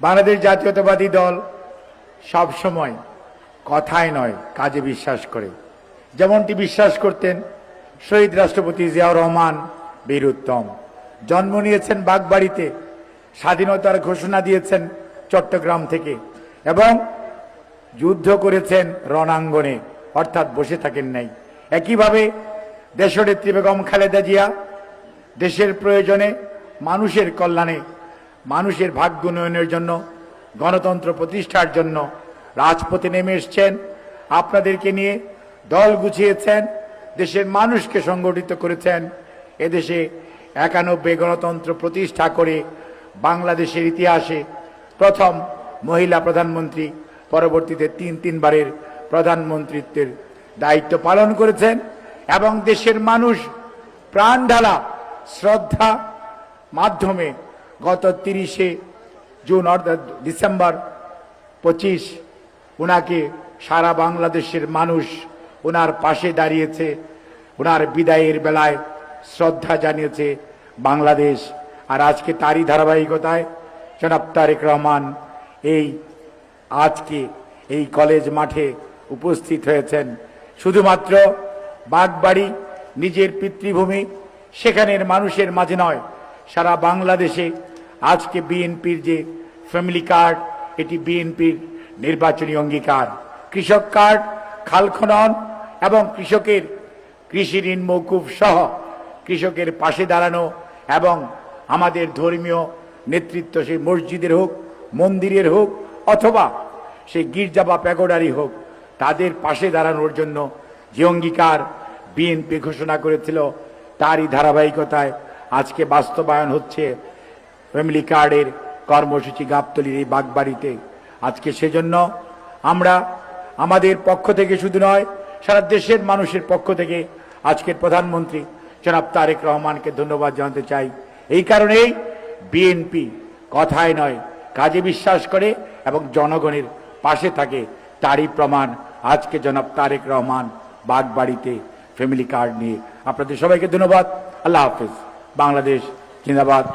বাংলাদেশ জাতীয়তাবাদী দল সব সময় কথায় নয় কাজে বিশ্বাস করে। যেমনটি বিশ্বাস করতেন শহীদ রাষ্ট্রপতি জিয়াউর রহমান বীর উত্তম। জন্ম নিয়েছেন বাগবাড়িতে, স্বাধীনতার ঘোষণা দিয়েছেন চট্টগ্রাম থেকে, এবং যুদ্ধ করেছেন রণাঙ্গনে, অর্থাৎ বসে থাকেন নাই। একইভাবে দেশনেত্রী বেগম খালেদা জিয়া দেশের প্রয়োজনে, মানুষের কল্যাণে, মানুষের ভাগ্য উন্নয়নের জন্য, গণতন্ত্র প্রতিষ্ঠার জন্য রাজপথে নেমে এসছেন। আপনাদেরকে নিয়ে দল গুছিয়েছেন, দেশের মানুষকে সংগঠিত করেছেন। এদেশে 91 গণতন্ত্র প্রতিষ্ঠা করে বাংলাদেশের ইতিহাসে প্রথম মহিলা প্রধানমন্ত্রী, পরবর্তীতে তিনবারের প্রধানমন্ত্রীত্বের দায়িত্ব পালন করেছেন এবং দেশের মানুষ প্রাণ ঢালা শ্রদ্ধা মাধ্যমে গত 30 জুন অর্থাৎ ডিসেম্বর 25 ওনাকে সারা বাংলাদেশের মানুষ ওনার পাশে দাঁড়িয়েছে, ওনার বিদায়ের বেলায় শ্রদ্ধা জানিয়েছে বাংলাদেশ। আর আজকে তারই ধারাবাহিকতায় জনাব তারেক রহমান আজকে এই কলেজ মাঠে উপস্থিত হয়েছেন। শুধুমাত্র বাগবাড়ি নিজের পিতৃভূমি, সেখানের মানুষের মাঝে নয়, সারা বাংলাদেশে আজকে বিএনপির যে ফ্যামিলি কার্ড, এটি বিএনপির নির্বাচনী অঙ্গীকার। কৃষক কার্ড, খাল খনন এবং কৃষকের কৃষি ঋণ মওকুফ সহ কৃষকের পাশে দাঁড়ানো, এবং আমাদের ধর্মীয় নেতৃত্ব, সেই মসজিদের হোক, মন্দিরের হোক, অথবা সেই গির্জা বা প্যাগোডারই হোক, তাদের পাশে দাঁড়ানোর জন্য যে অঙ্গীকার বিএনপি ঘোষণা করেছিল, তারই ধারাবাহিকতায় আজকে বাস্তবায়ন হচ্ছে ফ্যামিলি কার্ডের কর্মসূচি গাবতলীর এই বাগবাড়িতে। আজকে সেজন্য আমরা আমাদের পক্ষ থেকে শুধু নয়, সারা দেশের মানুষের পক্ষ থেকে আজকের প্রধানমন্ত্রী জনাব তারেক রহমানকে ধন্যবাদ জানাতে চাই। এই কারণেই বিএনপি কথায় নয় কাজে বিশ্বাস করে এবং জনগণের পাশে থাকে, তারই প্রমাণ আজকে জনাব তারেক রহমান বাগবাড়িতে ফ্যামিলি কার্ড নিয়ে। আপনাদের সবাইকে ধন্যবাদ। আল্লাহ হাফেজ। বাংলাদেশ জিন্দাবাদ।